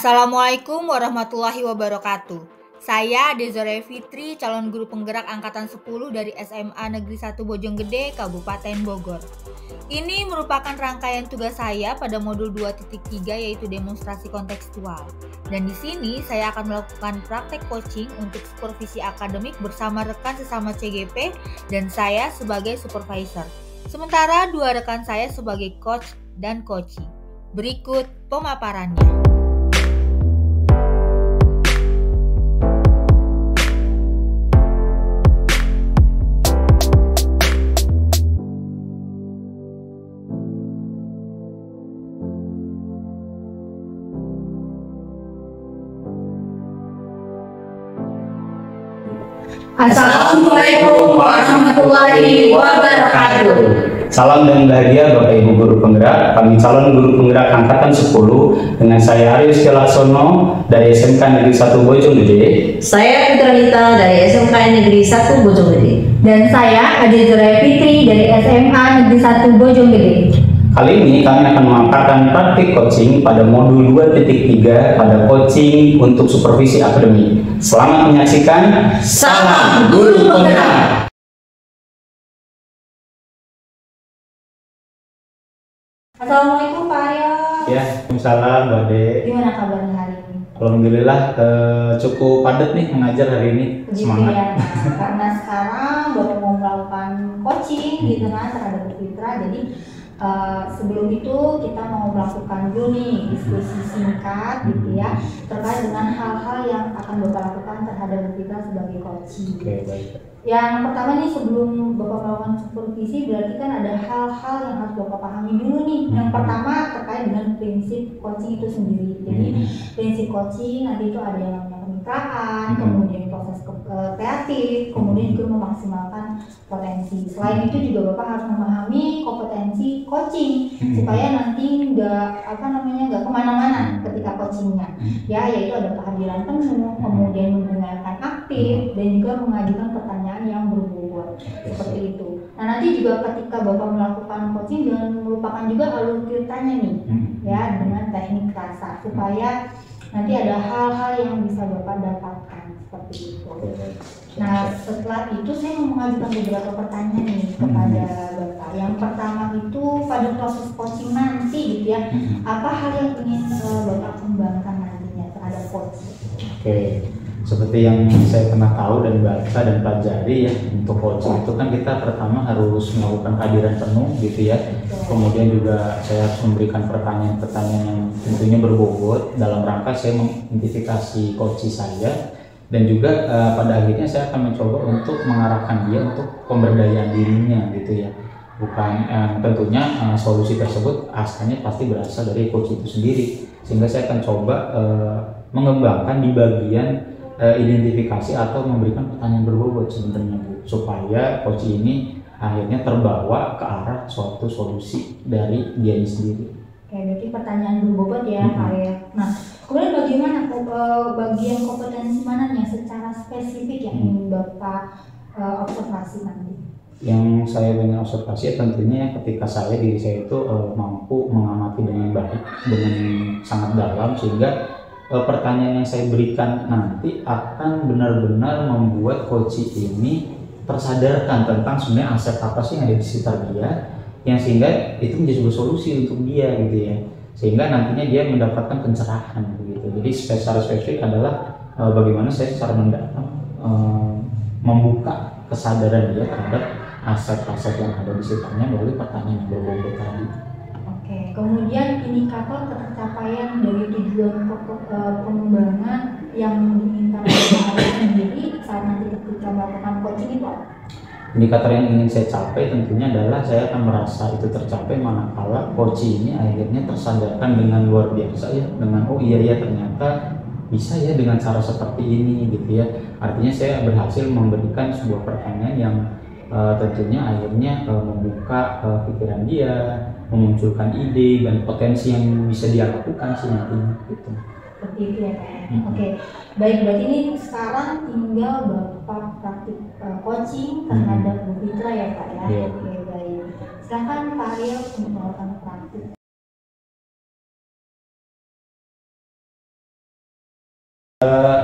Assalamualaikum warahmatullahi wabarakatuh. Saya Desiree Fitri, calon guru penggerak angkatan 10 dari SMA Negeri 1 Bojonggede, Kabupaten Bogor. Ini merupakan rangkaian tugas saya pada modul 2.3 yaitu demonstrasi kontekstual. Dan di sini saya akan melakukan praktek coaching untuk supervisi akademik bersama rekan sesama CGP dan saya sebagai supervisor. Sementara dua rekan saya sebagai coach dan coachee. Berikut pemaparannya. Assalamualaikum warahmatullahi wabarakatuh. Salam dan bahagia Bapak Ibu Guru Penggerak. Kami calon guru penggerak angkatan 10 dengan saya Arius Kelaksono dari SMK Negeri 1 Bojonggede. Saya Fitralita dari SMK Negeri 1 Bojonggede. Dan saya Desiree Fitri dari SMA Negeri 1 Bojonggede. Kali ini kami akan memaparkan praktik coaching pada modul 2.3 pada coaching untuk supervisi akademik. Selamat menyaksikan. Salam Guru Penggerak. Assalamualaikum Pak Aryo. Ya, Waalaikumsalam Mbak De. Gimana kabarnya hari ini? Alhamdulillah cukup padat nih mengajar hari ini. Begitu Semangat. ya. Nah, karena sekarang baru mau melakukan coaching gitu kan terhadap Fitra, jadi sebelum itu kita mau melakukan dulu nih diskusi singkat gitu ya terkait dengan hal-hal yang akan Bapak lakukan terhadap Fitra sebagai coaching. Oke, baik. Yang pertama nih sebelum Bapak melakukan supervisi berarti kan ada hal-hal yang harus Bapak pahami dulu nih. Yang pertama terkait dengan prinsip coaching itu sendiri. Jadi prinsip coaching nanti itu ada yang namanya kemitraan, kemudian proses kreatif, kemudian juga memaksimalkan potensi. Selain itu juga Bapak harus memahami kompetensi coaching supaya nanti nggak kemana-mana ketika coachingnya. Ya, yaitu ada kehadiran penuh, kemudian mendengarkan aktif dan juga mengajukan pertanyaan yang berbobot seperti itu. Nah, nanti juga ketika Bapak melakukan coaching jangan melupakan juga alur ceritanya nih, ya dengan teknik rasa supaya nanti ada hal-hal yang bisa Bapak dapatkan seperti itu. Nah, setelah itu saya mau mengajukan beberapa pertanyaan nih kepada Bapak. Yang pertama itu pada proses coaching nanti gitu ya, apa hal yang ingin Bapak kembangkan nantinya terhadap coaching? Oke, seperti yang saya pernah tahu dan baca dan pelajari ya, untuk coaching itu kan kita pertama harus melakukan kehadiran penuh gitu ya. Kemudian juga saya harus memberikan pertanyaan-pertanyaan yang tentunya berbobot dalam rangka saya mengidentifikasi coaching saya, dan juga pada akhirnya saya akan mencoba untuk mengarahkan dia untuk pemberdayaan dirinya gitu ya. Bukan tentunya solusi tersebut asalnya pasti berasal dari coach itu sendiri, sehingga saya akan coba mengembangkan di bagian identifikasi atau memberikan pertanyaan berbobot sebenarnya Bu, supaya coach ini akhirnya terbawa ke arah suatu solusi dari dia sendiri. Oke, berarti pertanyaan berbobot ya Pak ya. Nah, kemudian bagaimana bagian kompetensi mana yang secara spesifik yang ingin Bapak observasi nanti? Yang saya ingin observasi tentunya ketika diri saya itu mampu mengamati dengan baik, dengan sangat dalam, sehingga pertanyaan yang saya berikan nanti akan benar-benar membuat coach ini tersadarkan tentang sebenarnya aset apa sih yang ada di sekitar dia, yang sehingga itu menjadi sebuah solusi untuk dia gitu ya, sehingga nantinya dia mendapatkan pencerahan begitu. Jadi secara spesifik adalah bagaimana saya secara mendalam membuka kesadaran dia terhadap aset-aset yang ada di sekitarnya melalui pertanyaan yang berbobot tadi. Oke, kemudian indikator tercapaian dari tujuan pengembangan yang diminta oleh sendiri saat nanti ketika melakukan coaching itu apa? Indikator yang ingin saya capai tentunya adalah saya akan merasa itu tercapai manakala coach ini akhirnya tersadarkan dengan luar biasa ya, dengan oh iya ternyata bisa ya dengan cara seperti ini gitu ya. Artinya saya berhasil memberikan sebuah pertanyaan yang tentunya akhirnya membuka pikiran dia, memunculkan ide dan potensi yang bisa dia lakukan sih nantinya gitu. Seperti itu ya Pak. Oke, baik, berarti ini sekarang tinggal Bapak praktik coaching terhadap Bu Fitra ya Pak ya. Oke, baik. Silakan Pak Aryo untuk melakukan praktik.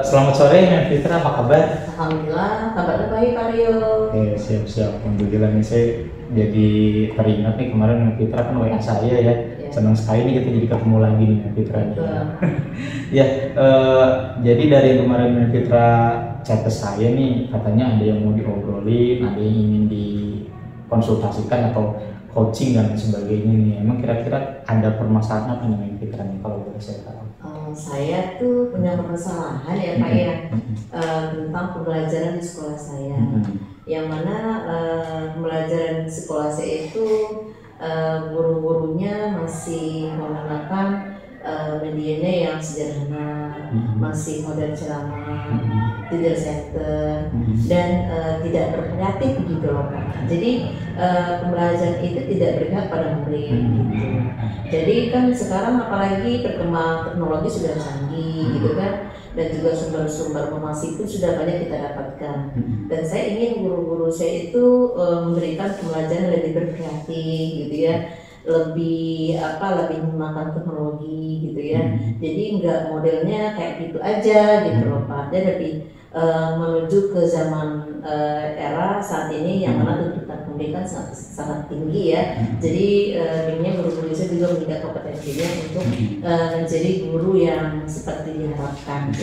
Selamat sore, Mbak Fitra, apa kabar? Alhamdulillah, kabarnya baik Pak Rio. Oke, siap-siap. Alhamdulillah nih saya jadi teringat nih kemarin Mbak Fitra kan WA saya ya. Senang sekali nih kita jadi ketemu lagi nih Mbak Fitra. Ya, jadi dari kemarin Mbak Fitra chat ke saya nih katanya ada yang mau diobrolin, ada yang ingin dikonsultasikan atau coaching dan sebagainya nih. Emang kira-kira ada permasalahan apa nih Mbak Fitra nih kalau boleh saya tahu? Saya tuh punya permasalahan ya Pak ya, tentang pembelajaran di sekolah saya, yang mana pembelajaran di sekolah saya itu guru-gurunya masih menggunakan medianya yang sederhana, masih model ceramah, leader center, dan tidak berkreatif gitu loh Pak. Jadi pembelajaran itu tidak berpihak pada murid gitu. Jadi kan sekarang apalagi perkembangan teknologi sudah canggih gitu kan, dan juga sumber-sumber informasi itu sudah banyak kita dapatkan. Dan saya ingin guru-guru saya itu memberikan pembelajaran lebih berkreatif gitu ya, lebih menggunakan teknologi gitu ya. Jadi nggak modelnya kayak gitu aja gitu loh Pak. Dia lebih menuju ke zaman era saat ini yang mana tuntutan pendidikan sangat tinggi ya. Jadi ini guru-guru saya juga meningkat kompetensinya untuk menjadi guru yang seperti diharapkan.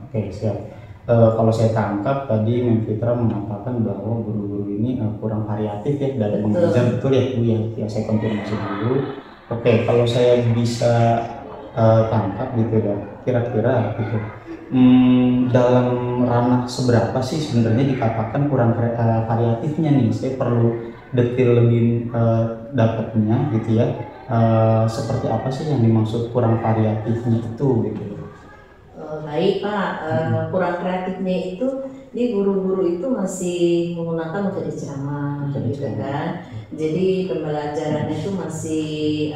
Oke, siap. Kalau saya tangkap tadi Mbak Fitra mengatakan bahwa guru-guru ini kurang variatif ya dalam mengajar, betul ya Bu ya? Ya saya konfirmasi dulu. Oke, kalau saya bisa tangkap gitu ya, kira-kira gitu. Dalam ranah seberapa sih sebenarnya dikatakan kurang variatifnya nih? Saya perlu detail lebih dapatnya gitu ya. Seperti apa sih yang dimaksud kurang variatifnya itu gitu? Baik Pak, kurang kreatifnya itu di guru-guru itu masih menggunakan metode ceramah gitu kan. Jadi pembelajarannya itu masih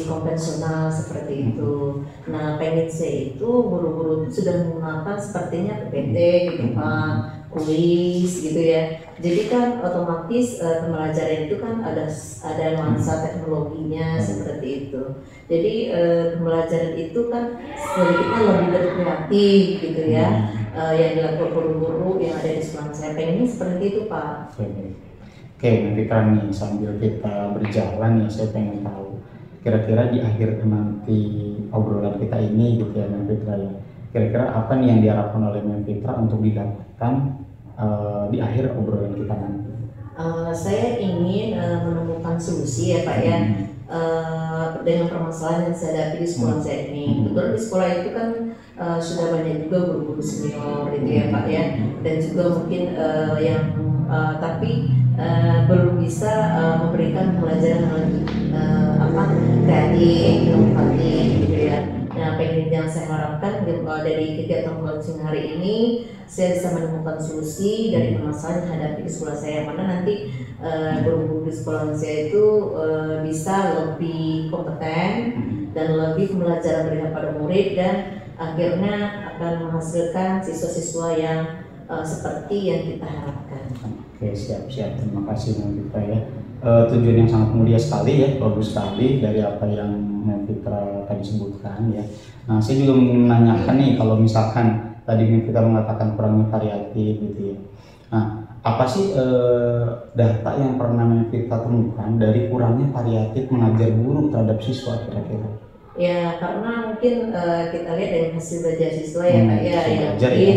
konvensional seperti itu. Nah, pengen saya itu guru-guru itu sudah menggunakan sepertinya PPT gitu Pak, kuis gitu ya. Jadi kan otomatis pembelajaran itu kan ada nuansa teknologinya seperti itu. Jadi pembelajaran itu kan sedikitnya lebih berkreatif gitu ya, yang dilakukan guru-guru yang ada di sekolah saya. Pengennya seperti itu Pak. Oke, nanti kan nih sambil kita berjalan ya, saya pengen tahu kira-kira di akhir nanti obrolan kita ini gitu ya Mbak Fitra ya. Kira-kira apa nih yang diharapkan oleh Mbak Fitra untuk didapatkan di akhir obrolan kita nanti? Saya ingin menemukan solusi ya Pak ya, dengan permasalahan yang saya hadapi di sekolah saya ini. Kebetulan di sekolah itu kan sudah banyak juga guru-guru senior gitu ya Pak ya, dan juga mungkin yang tapi belum bisa memberikan pelajaran lebih kreatif, inovatif gitu ya. Nah, yang saya harapkan dari kegiatan coaching hari ini saya bisa menemukan solusi dari permasalahan yang hadapi di sekolah saya, mana nanti guru-guru di sekolah saya itu bisa lebih kompeten dan lebih pembelajaran berikan pada murid, dan akhirnya akan menghasilkan siswa-siswa yang seperti yang kita harapkan. Oke, siap-siap. Terima kasih Mbak Fitra ya. Tujuan yang sangat mulia sekali ya, bagus sekali dari apa yang Mbak Fitra tadi sebutkan ya. Nah, saya juga ingin menanyakan nih, kalau misalkan tadi Mbak Fitra mengatakan kurangnya variatif gitu ya. Nah, apa sih data yang pernah Mbak Fitra temukan dari kurangnya variatif mengajar guru terhadap siswa kira-kira? Ya, karena mungkin kita lihat dari hasil belajar siswa ya Pak ya, yang mungkin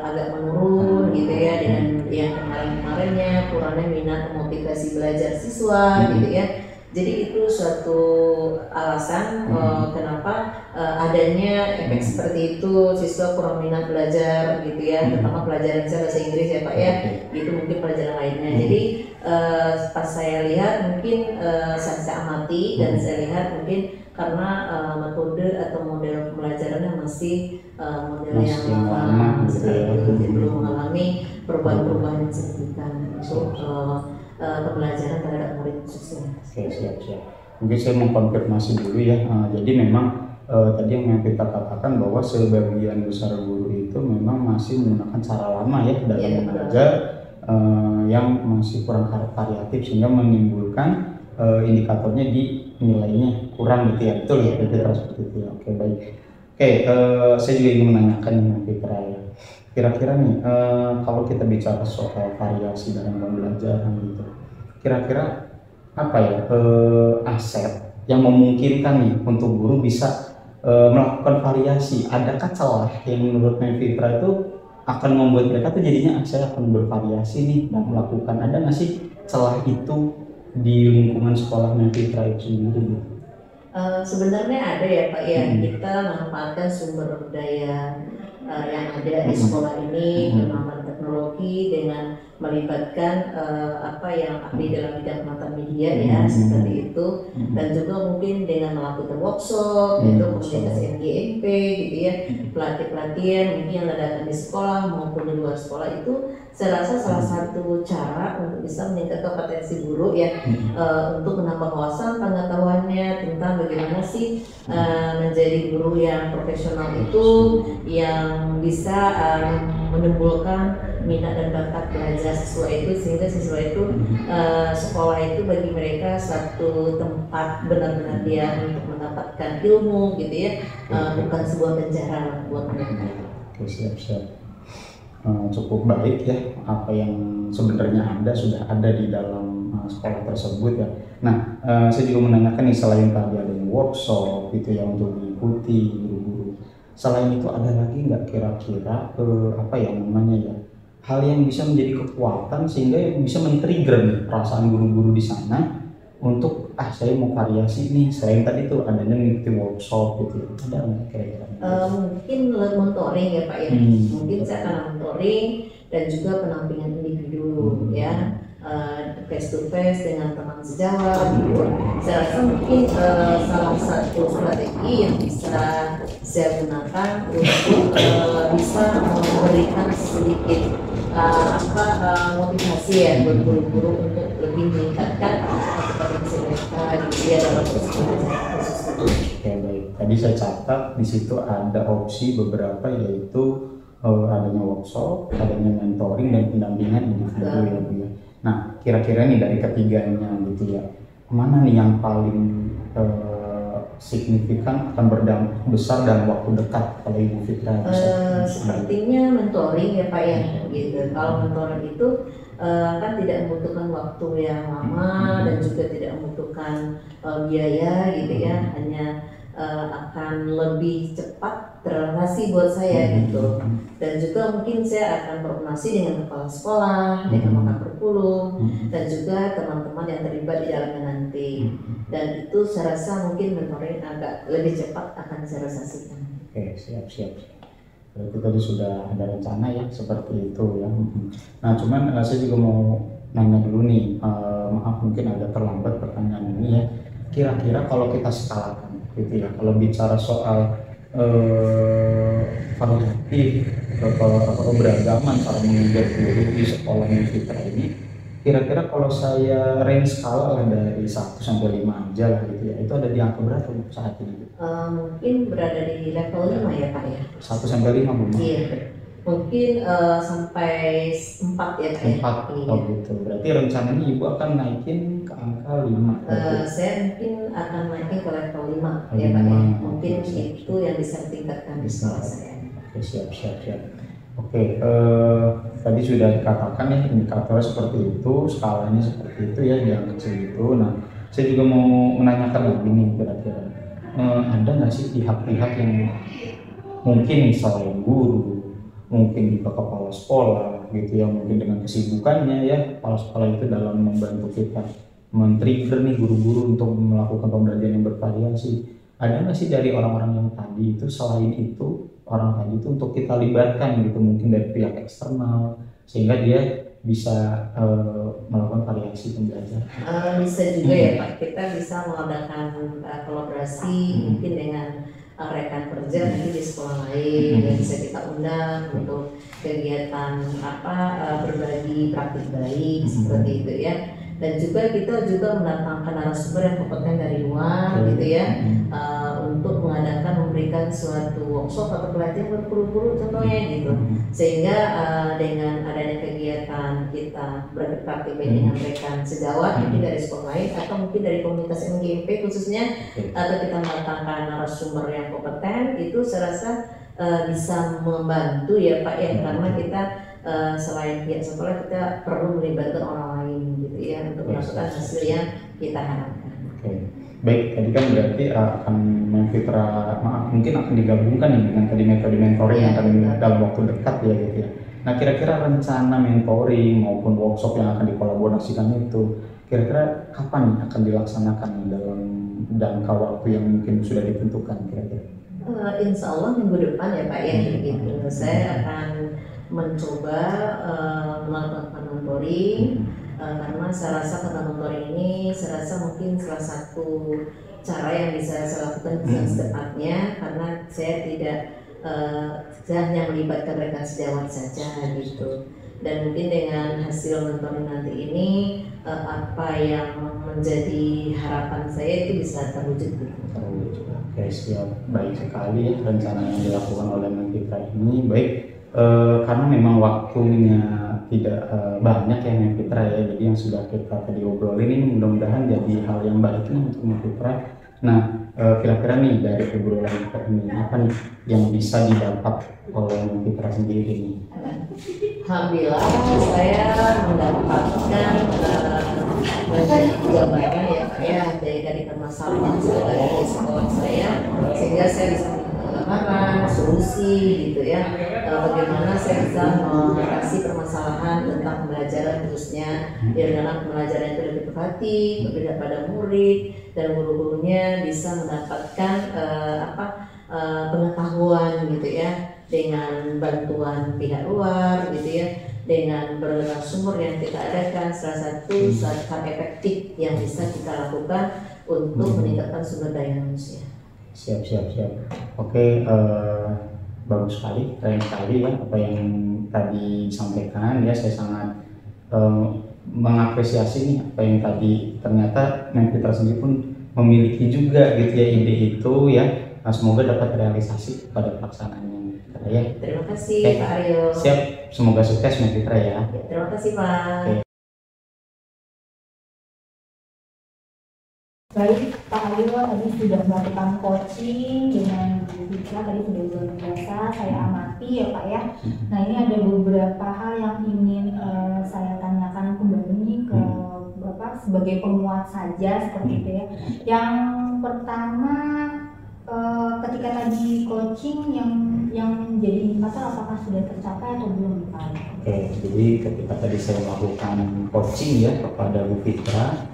agak menurun gitu ya, dengan yang kemarin-kemarinnya kurangnya minat motivasi belajar siswa gitu ya. Jadi itu suatu alasan kenapa adanya efek seperti itu, siswa kurang minat belajar gitu ya, terutama pelajaran saya bahasa Inggris ya Pak ya, itu mungkin pelajaran lainnya. Jadi pas saya lihat mungkin saya amati dan saya lihat mungkin karena metode atau model pembelajarannya masih model yang lama gitu, belum mengalami perubahan-perubahan yang signifikan untuk pembelajaran terhadap murid khususnya. Oke, siap-siap. Mungkin saya mau konfirmasi dulu ya. Jadi memang tadi yang kita katakan bahwa sebagian besar guru itu memang masih menggunakan cara lama ya dalam mengajar, yang masih kurang variatif sehingga menimbulkan indikatornya di nilainya kurang gitu ya. Betul ya, seperti itu ya. Oke, baik. Oke, saya juga ingin menanyakan nih Mbak Fitra ya. Kira-kira nih, kalau kita bicara soal variasi dalam pembelajaran gitu, kira-kira apa ya aset yang memungkinkan nih untuk guru bisa melakukan variasi? Adakah celah yang menurut Mbak Fitra itu akan membuat mereka tuh jadinya saya akan bervariasi nih dan melakukan, ada nggak sih celah itu di lingkungan sekolah Mbak Fitra itu sendiri gitu? Sebenarnya ada ya Pak ya, kita manfaatkan sumber daya yang ada di sekolah ini, pengembangan teknologi dengan melibatkan apa yang ahli dalam bidang penata media ya seperti itu, dan juga mungkin dengan melakukan workshop itu komunitas NGMP gitu ya, pelatihan mungkin yang diadakan di sekolah maupun di luar sekolah itu saya rasa salah satu cara untuk bisa meningkatkan kompetensi guru ya, untuk menambah wawasan pengetahuannya tentang bagaimana sih menjadi guru yang profesional itu, yang bisa menimbulkan minat dan bakat belajar siswa itu, sehingga siswa itu sekolah itu bagi mereka satu tempat benar-benar dia untuk mendapatkan ilmu gitu ya, bukan sebuah penjara buat mereka. Oke, siap-siap. Cukup baik ya apa yang sebenarnya sudah ada di dalam sekolah tersebut ya. Nah, saya juga menanyakan nih, selain tadi adanya workshop gitu ya untuk diikuti guru-guru, selain itu ada lagi nggak kira-kira apa ya namanya ya, hal yang bisa menjadi kekuatan sehingga bisa men-trigger nih perasaan guru-guru di sana untuk saya mau variasi nih, selain tadi tuh adanya mengikuti workshop gitu, ada nggak kira-kira? Mungkin mentoring ya Pak ya, mungkin saya akan mentoring dan juga penampingan individu ya, face to face dengan teman sejawat gitu. Saya rasa mungkin salah satu strategi yang bisa saya gunakan untuk bisa memberikan sedikit motivasi ya buat guru-guru untuk lebih meningkatkan kompetensi mereka gitu ya dalam proses belajar. Oke, baik. Tadi saya catat di situ ada opsi beberapa, yaitu adanya workshop, adanya mentoring dan pendampingan individu ya Bu ya. Nah, kira-kira nih dari ketiganya gitu ya, mana nih yang paling signifikan akan berdampak besar dalam waktu dekat kalau Ibu Fitra bisa? Sepertinya mentoring ya Pak ya gitu. Kalau mentoring itu kan tidak membutuhkan waktu yang lama dan juga tidak membutuhkan biaya gitu ya, hanya akan lebih cepat terrelasi buat saya gitu. Dan juga mungkin saya akan berkoordinasi dengan kepala sekolah, dengan Wakapolres dan juga teman-teman yang terlibat di dalamnya nanti. Dan itu saya rasa mungkin mentoring agak lebih cepat akan saya realisasikan. Oke, siap. Berarti tadi sudah ada rencana ya seperti itu ya. Nah, cuman saya juga mau nanya dulu nih, maaf mungkin agak terlambat pertanyaan ini ya. Kira-kira kalau kita skalakan gitu ya, kalau bicara soal variatif atau keberagaman cara mengajar guru di sekolah Fitra ini, kira-kira kalau saya range skala lah dari 1 sampai 5 aja lah gitu ya, itu ada di angka berapa saat ini? Mungkin berada di level 5 ya Pak ya. 1 sampai 5 Bu? Iya, mungkin sampai 4 ya Pak ya. 4, oh gitu. Berarti rencananya Ibu akan naikin ke angka 5? Saya mungkin akan naikin ke level 5 ya Pak ya. Mungkin itu yang bisa ditingkatkan di sekolah saya. Oke, siap. Oke, tadi sudah dikatakan ya indikatornya seperti itu, skalanya seperti itu ya, yang kecil itu. Nah, saya juga mau menanyakan lagi nih, kira-kira ada nggak sih pihak-pihak yang mungkin selain guru, mungkin juga kepala sekolah gitu ya, mungkin dengan kesibukannya ya kepala sekolah itu dalam membantu kita men-trigger nih guru-guru untuk melakukan pembelajaran yang bervariasi. Ada nggak sih dari orang-orang yang tadi itu, selain itu orang tadi itu untuk kita libatkan gitu, mungkin dari pihak eksternal sehingga dia bisa melakukan variasi pembelajaran? Bisa juga ya Pak, kita bisa mengadakan kolaborasi mungkin dengan rekan kerja nanti di sekolah lain yang bisa kita undang untuk kegiatan berbagi praktik baik seperti itu ya. Dan juga kita juga mendatangkan narasumber yang kompeten dari luar gitu ya, untuk memberikan suatu workshop atau pelatihan berguru-guru contohnya gitu. Sehingga dengan adanya kegiatan kita berpraktik menyampaikan sejawat mungkin dari sekolah lain atau mungkin dari komunitas MGMP khususnya, atau kita mendatangkan narasumber yang kompeten, itu saya rasa bisa membantu ya Pak ya, karena kita selain pihak sekolah kita perlu melibatkan orang lain gitu ya untuk mendapatkan hasil yang kita harapkan. Oke. Baik, tadi kan berarti akan Memfitra mungkin akan digabungkan ya dengan tadi metode mentoring yang akan dalam waktu dekat ya gitu ya. Nah kira-kira rencana mentoring maupun workshop yang akan dikolaborasikan itu kira-kira kapan akan dilaksanakan dalam jangka waktu yang mungkin sudah ditentukan kira-kira? Insya Allah minggu depan ya Pak ya gitu. Saya akan mencoba melakukan mentoring, karena saya rasa kata mentoring ini saya rasa mungkin salah satu cara yang bisa saya lakukan secepatnya, karena saya tidak hanya melibatkan rekan sejawat saja gitu. Dan mungkin dengan hasil mentoring nanti ini apa yang menjadi harapan saya itu bisa terwujud gitu. Oke, siap. Baik sekali ya rencana yang dilakukan oleh Memfitra ini. Baik, karena memang waktunya tidak banyak ya Memfitra ya, jadi yang sudah kita tadi obrolin ini mudah-mudahan jadi hal yang baik nih untuk Memfitra. Nah, kira-kira nih dari obrolan kita ini apa nih yang bisa didapat oleh Memfitra sendiri nih? Alhamdulillah saya mendapatkan banyak gambaran ya Pak ya dari permasalahan dari sekolah saya, sehingga saya bisa gambaran solusi gitu ya, bagaimana saya bisa mengatasi permasalahan tentang pembelajaran khususnya di dalam pembelajaran itu lebih perhati pada murid dan guru-gurunya bisa mendapatkan pengetahuan gitu ya, dengan bantuan pihak luar gitu ya, dengan berbagai sumber yang kita adakan, salah satu efektif yang bisa kita lakukan untuk meningkatkan sumber daya manusia. Siap. Oke, bagus sekali, keren sekali ya apa yang tadi disampaikan ya. Saya sangat mengapresiasi nih apa yang tadi ternyata Memfitra sendiri pun memiliki juga gitu ya ide itu ya. Nah, semoga dapat realisasi pada pelaksanaannya ya. Terima kasih Pak Aryo. Siap, semoga sukses Memfitra ya. Terima kasih Pak. Oke. Baik, Pak Aryo tadi sudah melakukan coaching dengan Memfitra, tadi sudah luar biasa saya amati ya Pak ya. Nah ini ada beberapa hal yang ingin saya tanyakan kembali ke Bapak sebagai penguat saja seperti itu ya. Yang pertama, ketika tadi coaching yang menjadi indikator apakah sudah tercapai atau belum Pak? Oke, jadi ketika tadi saya melakukan coaching ya kepada Bu Fitra,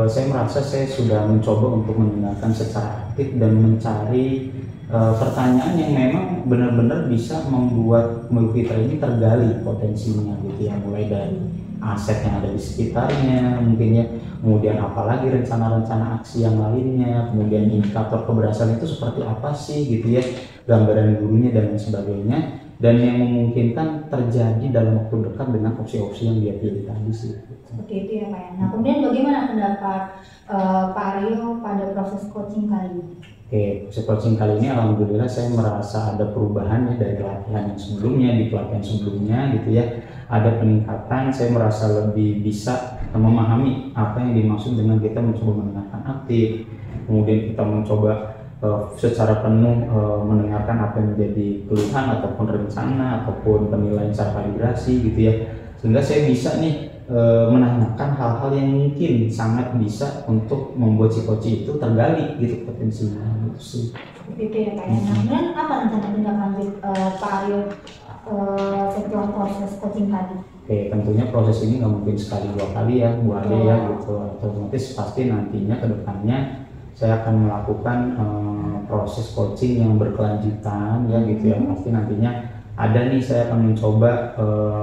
saya merasa saya sudah mencoba untuk mendengarkan secara aktif dan mencari pertanyaan yang memang benar-benar bisa membuat Bu Fitra ini tergali potensinya gitu ya, mulai dari aset yang ada di sekitarnya mungkin ya, kemudian apalagi rencana-rencana aksi yang lainnya, kemudian indikator keberhasilan itu seperti apa sih gitu ya, gambaran gurunya dan lain sebagainya, dan yang memungkinkan terjadi dalam waktu dekat dengan opsi-opsi yang dia pilih tadi sih. Seperti itu ya Pak ya. Nah kemudian bagaimana pendapat Pak Aryo pada proses coaching kali ini? Oke, proses coaching kali ini alhamdulillah saya merasa ada perubahan ya dari latihan yang sebelumnya, di pelatihan sebelumnya gitu ya, ada peningkatan. Saya merasa lebih bisa memahami apa yang dimaksud dengan kita mencoba mendengarkan aktif, kemudian kita mencoba secara penuh mendengarkan apa yang menjadi keluhan ataupun rencana ataupun penilaian secara kalibrasi gitu ya, sehingga saya bisa nih menanyakan hal-hal yang mungkin sangat bisa untuk membuat si coach itu tergali gitu potensinya gitu sih. Itu ya Pak ya. Nah kemudian apa rencana tindak lanjut Pak Aryo setelah proses coaching tadi? Oke, tentunya proses ini nggak mungkin sekali dua kali ya Bu Ade ya gitu, otomatis pasti nantinya ke depannya saya akan melakukan proses coaching yang berkelanjutan ya gitu ya, pasti nantinya ada nih saya akan mencoba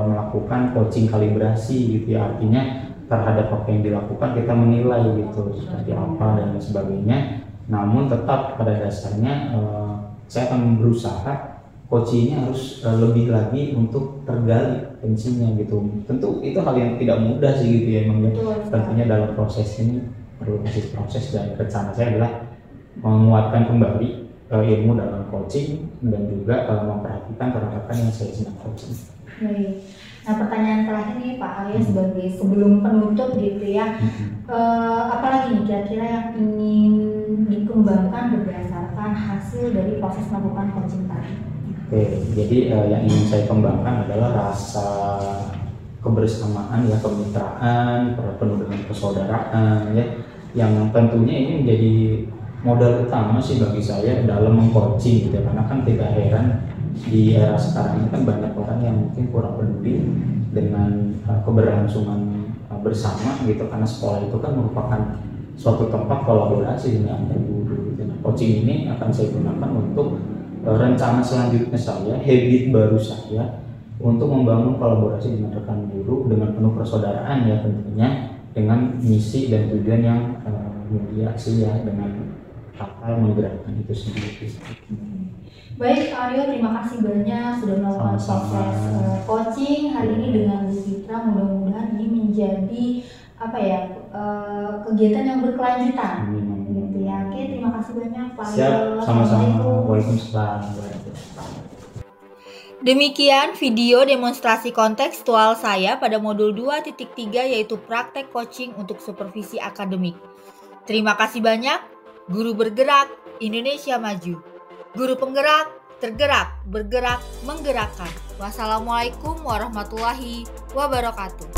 melakukan coaching kalibrasi gitu ya, artinya terhadap apa yang dilakukan kita menilai gitu seperti apa dan sebagainya, namun tetap pada dasarnya saya akan berusaha coach ini harus lebih lagi untuk tergali tensinya gitu. Tentu itu hal yang tidak mudah sih gitu ya emang ya. Tentunya dalam proses ini perlu kasih proses, dan rencana saya adalah menguatkan kembali ilmu dalam coaching dan juga memperhatikan rekan-rekan yang saya sedang coaching. Baik. Nah, pertanyaan terakhir nih Pak Aryo sebagai sebelum penutup gitu ya, apalagi nih kira-kira yang ingin dikembangkan berdasarkan hasil dari proses melakukan coaching tadi? Oke, jadi yang ingin saya kembangkan adalah rasa kebersamaan ya, kemitraan, penuh dengan persaudaraan ya, yang tentunya ini menjadi modal utama sih bagi saya dalam mengcoaching gitu ya. Karena kan tidak heran di era sekarang ini kan banyak orang yang mungkin kurang peduli dengan keberlangsungan bersama gitu, karena sekolah itu kan merupakan suatu tempat kolaborasi dengan antar guru gitu. Nah, coaching ini akan saya gunakan untuk rencana selanjutnya saya, habit baru saya untuk membangun kolaborasi dengan rekan guru dengan penuh persaudaraan ya, tentunya dengan misi dan tujuan yang mulia sih ya, dengan hal menggerakkan itu sendiri. Baik Aryo, terima kasih banyak sudah melakukan proses coaching hari ini dengan Bu Fitra. Mudah-mudahan ini menjadi kegiatan yang berkelanjutan gitu ya. Oke, terima kasih banyak Pak Aryo. Siap, sama-sama. Waalaikumsalam. Demikian video demonstrasi kontekstual saya pada modul 2.3 yaitu praktek coaching untuk supervisi akademik. Terima kasih banyak. Guru bergerak, Indonesia maju. Guru penggerak, tergerak, bergerak, menggerakkan. Wassalamualaikum warahmatullahi wabarakatuh.